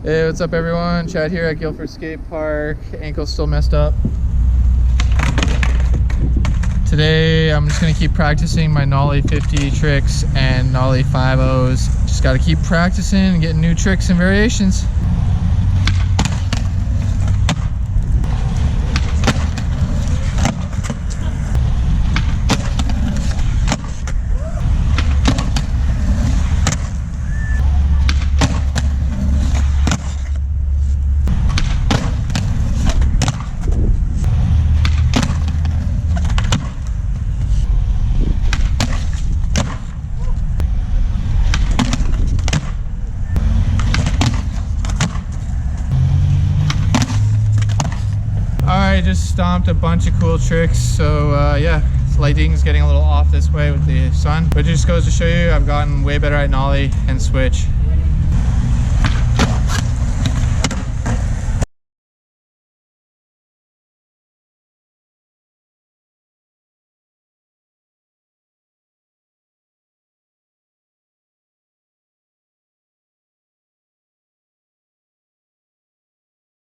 Hey, what's up everyone? Chad here at Guilford Skate Park. Ankle's still messed up. Today I'm just gonna keep practicing my Nollie 50 tricks and Nollie 5-0s. Just gotta keep practicing and getting new tricks and variations. I just stomped a bunch of cool tricks, so yeah, lighting's getting a little off this way with the sun, but it just goes to show you I've gotten way better at Nollie and switch.